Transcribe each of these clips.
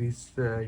20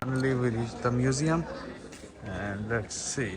Finally we reached the museum and let's see.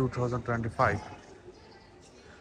2025।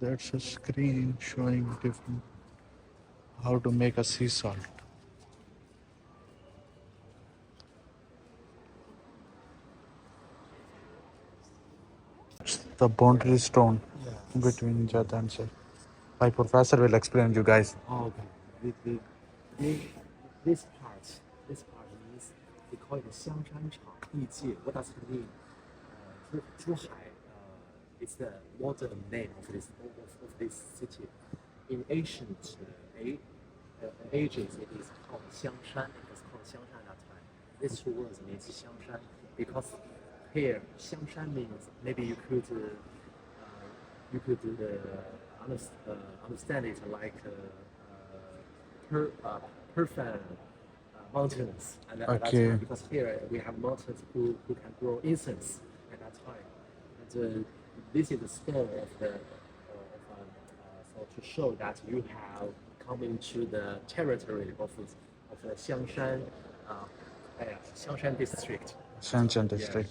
That's a screen showing different how to make a sea salt. The boundary stone between Jat and Sir. My professor will explain you guys. Oh, okay. The, this part, this part means they call it 香山场地界. What does it mean? Zhuhai is the modern name of this city. In ancient ages, it is called Xiangshan. It was called Xiangshan at that time. These two words means Xiangshan because here Xiangshan means maybe you could understand it like perfect mountains at that Okay. time, because here we have mountains who can grow incense at that time. And this is the stone of the so to show that you have come into the territory of the Xiangshan district. Shanshan district.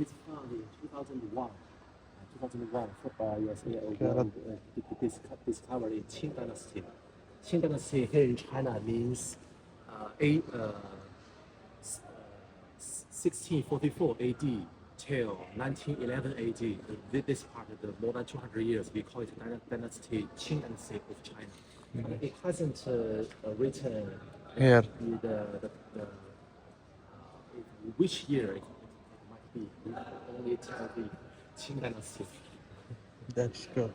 is found in 2001. 2001, USA discovered in Qing Dynasty. Qing Dynasty here in China means 1644 AD till 1911 AD. This part of the more than 200 years, we call it Dynasty, Qing Dynasty of China. It hasn't written Here. Which year it might be. We can only tell the Qing Dynasty. That's good.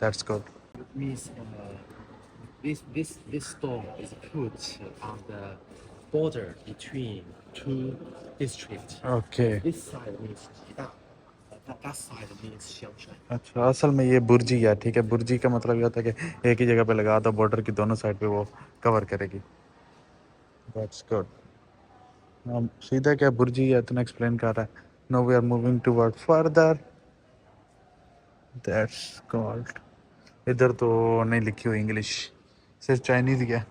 That's good. It means this stone is put on the border between two districts. Okay This side means Jida, that side means Xiangshan. اچھا اصل میں یہ برجی ہے ٹھیک ہے برجی کا مطلب یہ ہوتا ہے کہ ایک ہی جگہ پہ لگا دو بارڈر کی دونوں سائڈ پہ وہ کور کرے گی دیٹس گڈ ہم سیدھا کیا برجی ہے اتنا ایکسپلین کر رہا ہے no we are moving toward further that's called ادھر تو نہیں لکھی ہوئی انگلش صرف چائنیز ہی ہے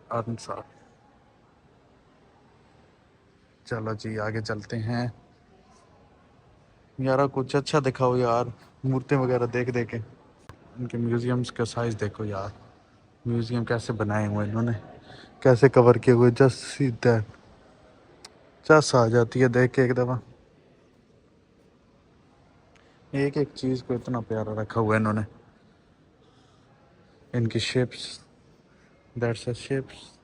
آرمسار چلو جی آگے چلتے ہیں یار کچھ اچھا دکھاؤ یار مورتیں وغیرہ دیکھ دیکھ کے ان کے میوزیمس کا سائز دیکھو یار میوزیم کیسے بنائے ہوئے انہوں نے کیسے کور کیے ہوئے جسٹ سی دیٹ چس آ جاتی ہے دیکھ کے ایک دفعہ ایک ایک چیز کو اتنا پیارا رکھا ہوا ہے انہوں نے ان کی ships that's a ships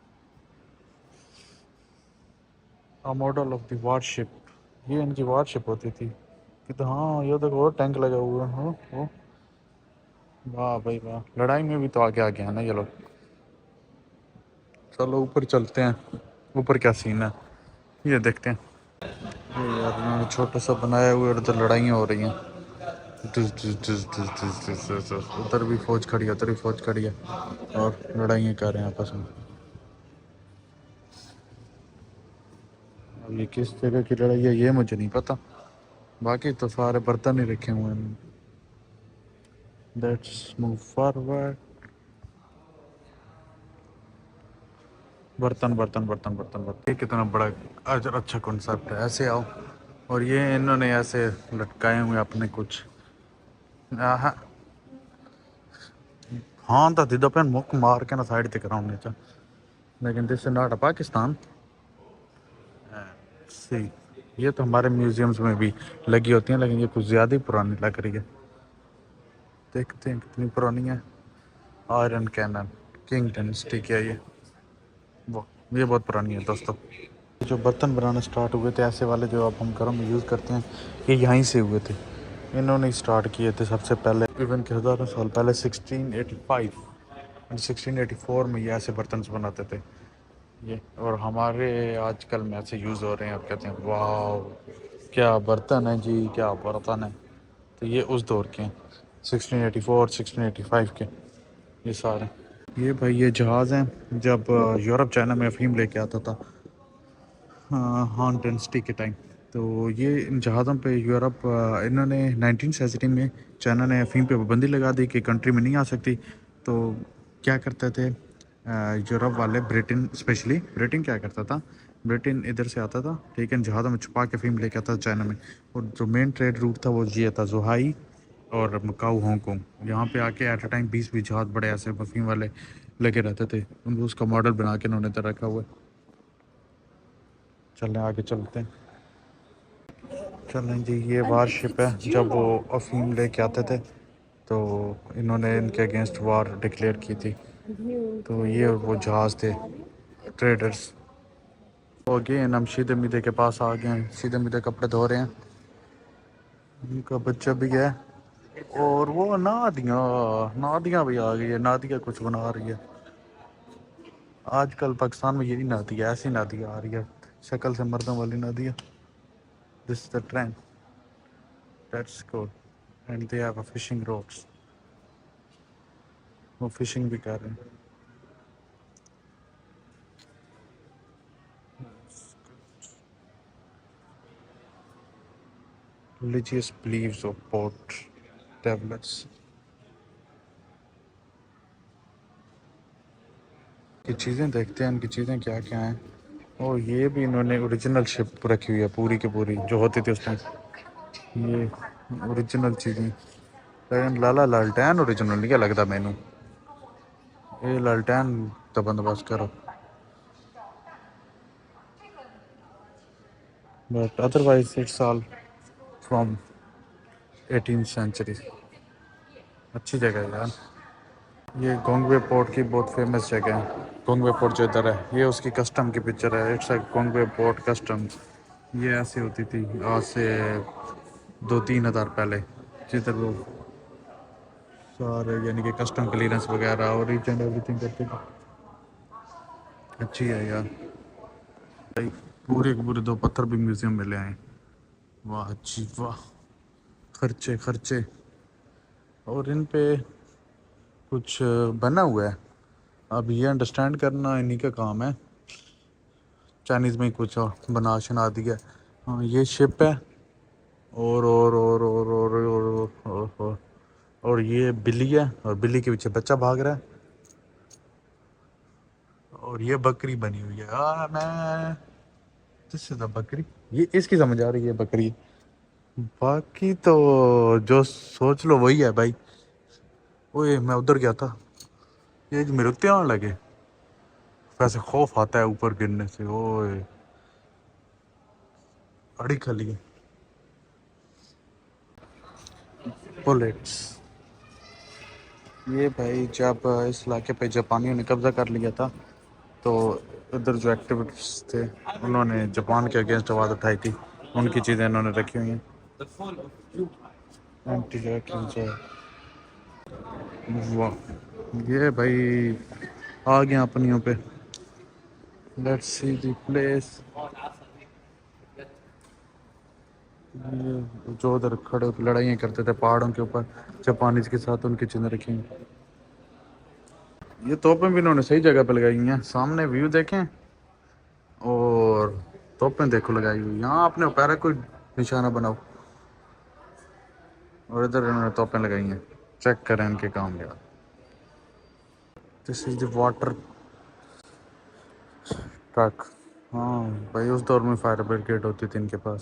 a model of the war ship یہ ان کی وار شپ ہوتی تھی کہ ہاں یہ دیکھو ٹینک لگا ہوا ہے ہاں واہ بھائی واہ لڑائی میں بھی تو آگے آگے ہیں نا یہ لوگ چلو اوپر چلتے ہیں اوپر کیا سین ہے یہ دیکھتے ہیں یہ یار انہوں نے چھوٹا سا بنایا ہوا ہے ادھر لڑائیاں ہو رہی ہیں ادھر بھی فوج کھڑی ہے ادھر بھی فوج کھڑی ہے اور لڑائیاں کر رہے ہیں آپس میں اب یہ کس جگہ کی لڑائی ہے یہ مجھے نہیں پتا باقی تو سارے برتن ہی رکھے ہوئے ہیں لیٹس موو فارورڈ برتن برتن برتن برتن برتن یہ کتنا بڑا اچھا کنسپٹ ہے ایسے آؤ اور یہ انہوں نے ایسے لٹکائے ہوئے اپنے کچھ ہاں تو دیدو پین مک مار کے نا سائڈ تک کراؤں نیچا لیکن دس از ناٹ اے پاکستان سی یہ تو ہمارے میوزیمز میں بھی لگی ہوتی ہیں لیکن یہ کچھ زیادہ ہی پرانی لگ رہی ہے دیکھتے ہیں کتنی پرانی ہے آئرن کینن کنگ ڈینسٹی کیا یہ بہت پرانی ہے دوستوں جو برتن بنانا سٹارٹ ہوئے تھے ایسے والے جو اب ہم گھروں میں یوز کرتے ہیں یہ یہیں سے ہوئے تھے انہوں نے سٹارٹ کیے تھے سب سے پہلے ایون کہ ہزاروں سال پہلے 1684 میں یہ ایسے برتن بناتے تھے یہ اور ہمارے آج کل میں ایسے یوز ہو رہے ہیں اب کہتے ہیں واو کیا برتن ہے جی کیا برتن ہے تو یہ اس دور کے ہیں 1684 1685 کے یہ سارے یہ بھائی یہ جہاز ہیں جب یورپ چائنا میں افہیم لے کے آتا تھا ہان ڈینسٹی کے ٹائم تو یہ ان جہازوں پہ یورپ انہوں نے 1970 میں چائنا نے افہیم پہ پابندی لگا دی کہ کنٹری میں نہیں آ سکتی تو کیا کرتے تھے یورپ والے برٹن اسپیشلی برٹن کیا کرتا تھا برٹن ادھر سے آتا تھا ٹھیک ہے جہازوں میں چھپا کے افہیم لے کے آتا تھا چائنا میں اور جو مین ٹریڈ روٹ تھا وہ یہ تھا زوہائی اور مکاؤ ہانگ کانگ یہاں پہ آ کے ایٹ اے ٹائم 20 جہاز بڑے ایسے افہیم والے لگے رہتے تھے ان کو اس کا ماڈل بنا کے انہوں نے ادھر رکھا ہوا ہے چلیں آگے چلتے ہیں چلیں جی یہ وار شپ ہے جب وہ افیم لے کے آتے تھے تو انہوں نے ان کے اگینسٹ وار ڈکلیئر کی تھی تو یہ وہ جہاز تھے ٹریڈرز اگین ہم شید امیدے کے پاس آ گئے ہیں شید امیدے کپڑے دھو رہے ہیں ان کا بچہ بھی ہے اور وہ نادیاں بھی آ گئی ہے نادیہ کچھ بنا رہی ہے آج کل پاکستان میں یہی نادیہ ایسی نادیہ آ رہی ہے شکل سے مردوں والی Nadia this is the trend that's good and they have a fishing rods وہ فشنگ بھی کر رہے ہیں religious beliefs of port travelers کی چیزیں دیکھتے ہیں ان کی چیزیں کیا کیا ہیں اور یہ بھی انہوں نے اوریجنل شپ رکھی ہوئی ہے پوری کی پوری جو ہوتی تھی اس ٹائم یہ اوریجنل چیزیں لیکن لالا لالٹین اوریجنل نہیں کیا لگتا مینو یہ لالٹین تو بندوبست کرو but otherwise it's all from 18th century اچھی جگہ ہے یار یہ گونگوے پورٹ کی بہت فیمس جگہ ہے گونگوے پورٹ جو ادھر ہے یہ اس کی کسٹم کی پکچر ہے اٹس اے گونگوے پورٹ کسٹم یہ ایسی ہوتی تھی آج سے 2-3 ہزار پہلے جدھر وہ سارے یعنی کہ کسٹم کلیئرنس وغیرہ اور ایچ اینڈ ایوری تھنگ کرتے تھے اچھی ہے یار بھائی، پورے کے پورے 2 پتھر بھی میوزیم میں لے آئے. واہ جی واہ، خرچے خرچے. اور ان پہ کچھ بنا ہوا ہے، اب یہ انڈرسٹینڈ کرنا انہی کا کام ہے. چائنیز میں کچھ بنا شنا دیا. ہاں یہ شپ ہے، اور یہ بلی ہے، اور بلی کے پیچھے بچہ بھاگ رہا ہے. اور یہ بکری بنی ہوئی ہے. میں جس سے بکری، یہ اس کی سمجھ آ رہی ہے بکری. باقی تو جو سوچ لو وہی ہے بھائی. اوئے میں ادھر گیا تھا، یہ جو میرے دھیان لگے، ویسے خوف آتا ہے اوپر گرنے سے. اوئے اڑی کھلی بلیٹس. یہ بھائی جب اس علاقے پہ جاپانیوں نے قبضہ کر لیا تھا تو ادھر جو ایکٹیوسٹ تھے انہوں نے جاپان کے اگینسٹ آواز اٹھائی تھی. ان کی چیزیں انہوں نے رکھی ہوئی ہیں. اینٹی جیکنز ہے. واہ، یہ بھائی آ گیا اپنیوں پہ. Let's see the place. جو ادھر کھڑے ہو کے لڑائیاں کرتے تھے پہاڑوں کے اوپر جاپانیز کے ساتھ، ان کی چیزیں رکھی ہیں. یہ توپیں بھی انہوں نے صحیح جگہ پہ لگائی ہیں. سامنے ویو دیکھیں اور توپیں دیکھو لگائی ہوئی. یہاں اپنے پیرا کوئی نشانہ بناؤ، اور ادھر انہوں نے توپیں لگائی ہیں. چیک کریں ان کے کام یار. دس از دی واٹر ٹرک. ہاں بھائی اس دور میں فائر بریگیڈ ہوتی تھی ان کے پاس.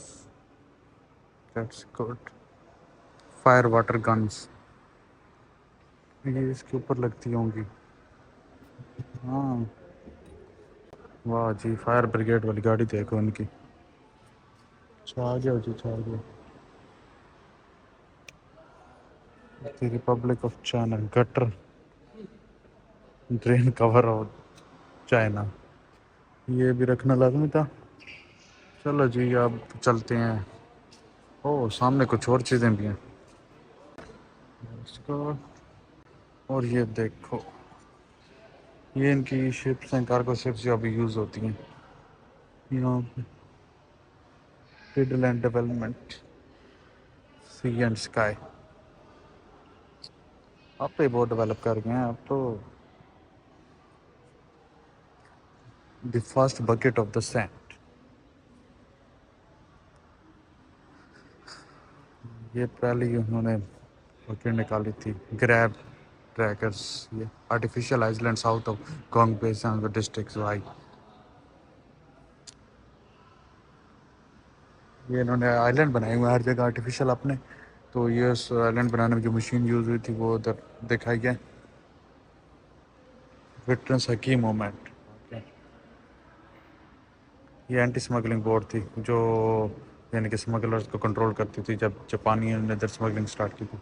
That's good. Fire water guns یہ اس کے اوپر لگتی ہوں گی. ہاں واہ جی، فائر بریگیڈ والی گاڑی دیکھو ان کی. چھا جاؤ جی، چھا جاؤ. The Republic of China gutter drain cover of China. یہ بھی رکھنا لازمی تھا. چلو جی اب چلتے ہیں. او سامنے کچھ اور چیزیں بھی ہیں. اس کو، اور یہ دیکھو، یہ ان کی شپس ہیں، کارگو شپس جو ابھی یوز ہوتی ہیں یہاں پہ. Tidal and development sea and sky. اب تو یہ بہت ڈیولپ کر گئے ہیں اب تو. The first bucket of the sand. یہ پہلی انہوں نے بکٹ نکالی تھی. Grab trackers. یہ artificial island south of گونگ بیسان ڈسٹرکٹ وائی. یہ انہوں نے آئی لینڈ بنائے ہوئے ہر جگہ آرٹیفیشیل اپنے. تو یہ اس آئی لینڈ بنانے میں جو مشین یوز ہوئی تھی وہ ادھر دکھائی ہے. وٹنس حکیم مومنٹ. یہ اینٹی اسمگلنگ بورڈ تھی جو یعنی کہ اسمگلرز کو کنٹرول کرتی تھی جب جاپانیوں نے ادھر اسمگلنگ سٹارٹ کی تھی.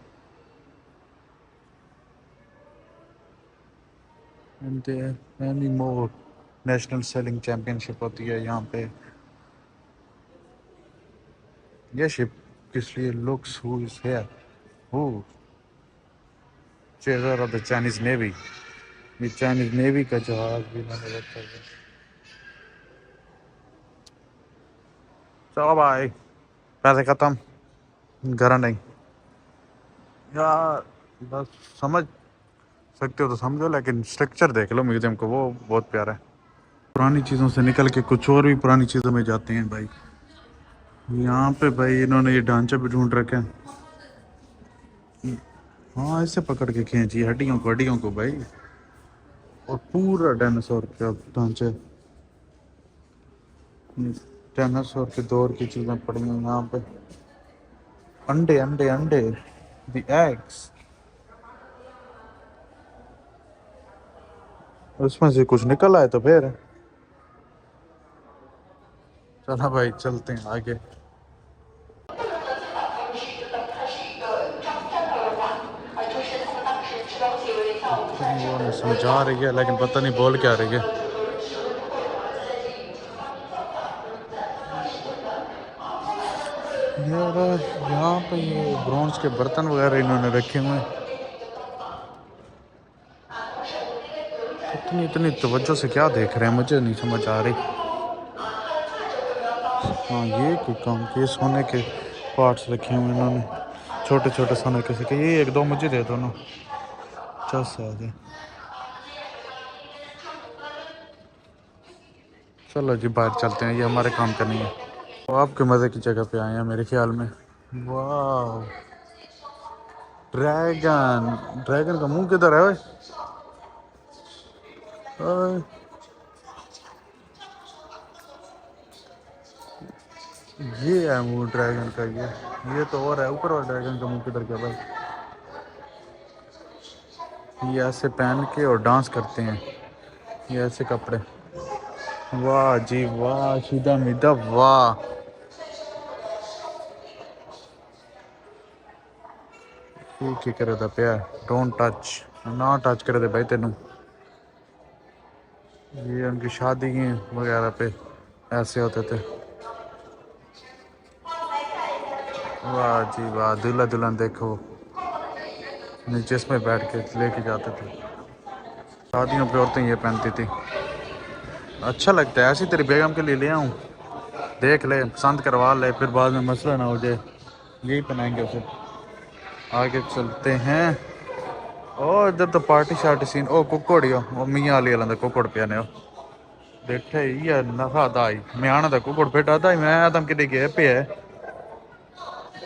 Any more national sailing championship ہوتی ہے یہاں پہ. یہ شپ کس لیے looks who is here who chaser of the Chinese navy. یہ چائنیز نیوی کا جہاز بھی میں نے رکھا ہے. چلو بھائی پیسے ختم، گھر نہیں. یار بس سمجھ سکتے ہو تو سمجھو، لیکن اسٹرکچر دیکھ لو میوزیم کو، وہ بہت پیارا ہے. پرانی چیزوں سے نکل کے کچھ اور بھی پرانی چیزوں میں جاتے ہیں بھائی. یہاں پہ بھائی انہوں نے یہ ڈھانچہ بھی ڈھونڈ رکھا ہے. ہاں ایسے پکڑ کے کھینچی ہڈیوں کو بھائی. اور پورا ڈائناسور کا ڈھانچہ. ڈائناسور کے دور کی چیزیں پڑی ہیں یہاں پہ. انڈے انڈے انڈے دی ایگز. اس میں سے کچھ نکل آئے تو پھر چلو بھائی چلتے ہیں آگے. وہ سمجھا رہی ہے لیکن پتہ نہیں بول کیا رہی ہے. یہاں پہ یہ برونز کے برتن وغیرہ انہوں نے رکھے ہوئے ہیں. اتنی توجہ سے کیا دیکھ رہے ہیں مجھے نہیں سمجھ آ رہی. ہاں یہ کوئی کام کیے سونے کے پارٹس رکھے ہوئے انہوں نے چھوٹے چھوٹے سونے کے سے کہ یہ ایک دو مجھے دے دو نا. چس آ جائے. چلو جی باہر چلتے ہیں یہ ہمارے کام کا نہیں ہے. وہ آپ کے مزے کی جگہ پہ آئے ہیں میرے خیال میں. واو ڈریگن کا منہ کدھر ہے اوئے اوئے. یہ ہے منہ ڈریگن کا. یہ تو اور ہے اوپر اور ڈریگن کا منہ کدھر گیا بھائی. یہ ایسے پہن کے اور ڈانس کرتے ہیں یہ ایسے کپڑے. واہ جی واہ شیدہ میدہ واہ. کی کرے دا پیا ڈونٹ ٹچ نہ ٹچ کرے دے بھائی تینوں. یہ ان کی شادی وغیرہ پہ ایسے ہوتے تھے. واہ جی واہ دلہا دلہن دیکھو نیچے اس میں بیٹھ کے لے کے جاتے تھے. شادیوں پہ عورتیں یہ پہنتی تھی. اچھا لگتا ہے ایسی تیری بیگم کے لیے لے آؤں دیکھ لے پسند کروا لے پھر بعد میں مسئلہ نہ ہو جائے. یہی پہنائیں گے اسے. آگے چلتے ہیں. او ادھر تو پارٹی شارٹی سین او ککڑیو او میاں علی والے ککڑ پیانے ہو بیٹھے یہ نفا دائی میں آنا تھا ککڑ پیٹا تھا میں آیا تھا کدے گئے پہ ہے.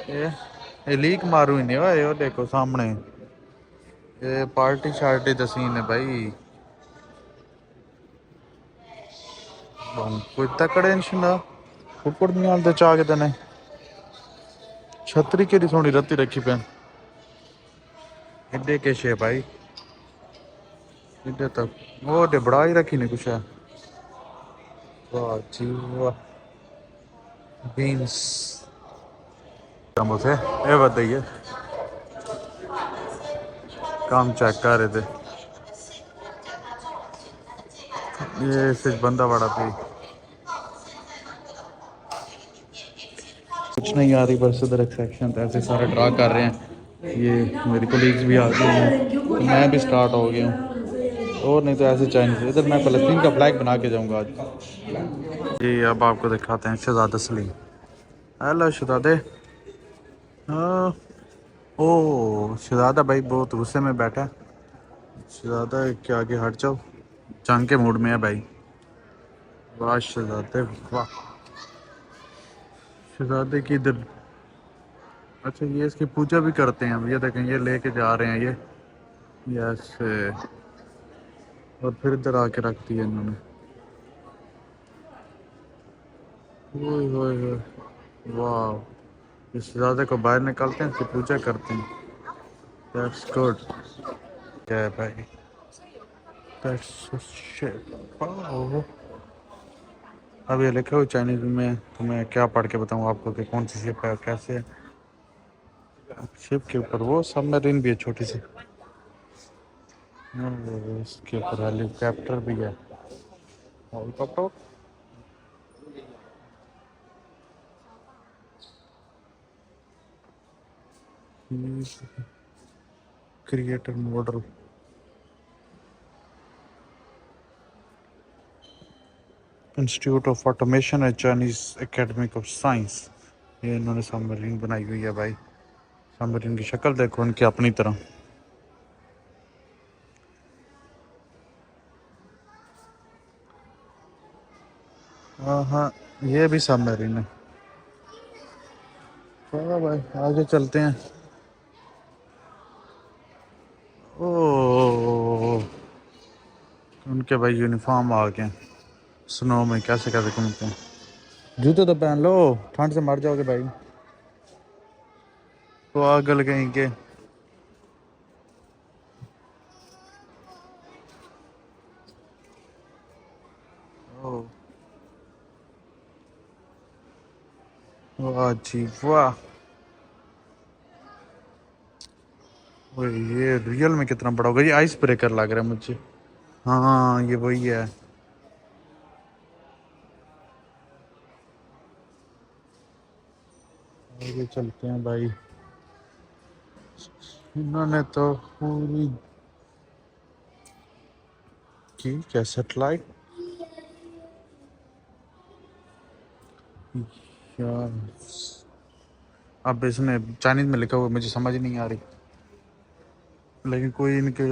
یہ لیک مارو ہی نہیں ہوئے وہ دیکھو سامنے. یہ پارٹی شارٹی تو سین ہے بھائی. کوئی تکڑے نشنا ککڑ نہیں آتے چاہ کے تنے چھتری کے سونی رتی رکھی پین ایڈے کیش ہے بھائی. ادھر تک وہ بڑا ہی رکھی نہیں کچھ ہے. واہ جی واہ بینس سے یہ بتائیے کام چیک کر رہے تھے. یہ صرف بندہ بڑا تھی کچھ نہیں آ رہی بس ادھر ایک سیکشن ایسے سارے ڈرا کر رہے ہیں. یہ میری کولیگز بھی آ گئے ہیں میں بھی سٹارٹ ہو گیا ہوں. اور نہیں تو ایسے چائنیز ادھر میں فلسطین کا فلیگ بنا کے جاؤں گا آج. جی اب آپ کو دکھاتے ہیں شہزادہ سلیم. ہیلو شہزادے. ہاں او شہزادہ بھائی بہت غصے میں بیٹھا. شہزادہ کے آگے ہٹ جاؤ جنگ کے موڈ میں ہے بھائی. واہ شہزادے واہ. شہزادے کی ادھر اچھا یہ اس کی پوجا بھی کرتے ہیں. یہ دیکھیں یہ لے کے جا رہے ہیں یہ ایسے اور پھر ادھر آ کے رکھ دیا انہوں نے. اوئے ہوئے ہوئے واہ. اس شہزادے کو باہر نکالتے ہیں اس کی پوجا کرتے ہیں. That's good. کیا ہے بھائی اب یہ لکھے ہو چائنیز میں تو میں کیا پڑھ کے بتاؤں آپ کو کہ کون سی شپ ہے کیسے ہے. شپ کے اوپر وہ سب مرین بھی ہے چھوٹی سی. اس کے اوپر ہیلی کاپٹر بھی ہے. Helicopter crater model institute of automation ہے چائنیز اکیڈمک آف سائنس. یہ انہوں نے سب مرین بنائی ہوئی ہے بھائی. سب مرین کی شکل دیکھو ان کی اپنی طرح. ہاں ہاں یہ بھی سب مرین ہے. چلو بھائی آگے چلتے ہیں. او ان کے بھائی یونیفارم آ گئے سنو میں کیسے کیسے گھومتے ہیں. جوتے تو پہن لو ٹھنڈ سے مر جاؤ گے بھائی. پاگل کہیں کے. واہ جی واہ. یہ ریئل میں کتنا بڑا ہوگا. یہ آئس بریکر لگ رہا ہے مجھے. ہاں یہ وہی ہے. آگے چلتے ہیں بھائی. انہوں نے تو پوری کی کیا سیٹلائٹ یار اب اس نے چائنیز میں لکھا ہوا مجھے سمجھ نہیں آ رہی لیکن کوئی ان کے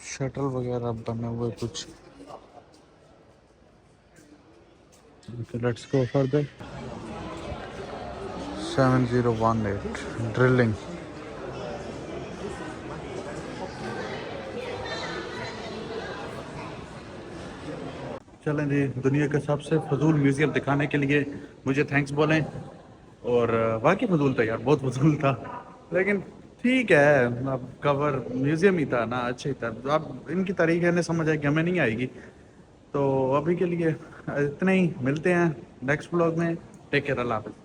شٹل وغیرہ بنے ہوئے کچھ لیٹس گو فردر 7018 ڈرلنگ چلیں جی دنیا کا سب سے فضول میوزیم دکھانے کے لیے مجھے تھینکس بولیں اور واقعی فضول تھا یار بہت فضول تھا لیکن ٹھیک ہے اب کور میوزیم ہی تھا نا اچھا ہی تھا اب ان کی تاریخ ہے سمجھ آئے کہ ہمیں نہیں آئے گی تو ابھی کے لیے اتنے ہی ملتے ہیں نیکسٹ بلاگ میں ٹیک کیئر اللہ حافظ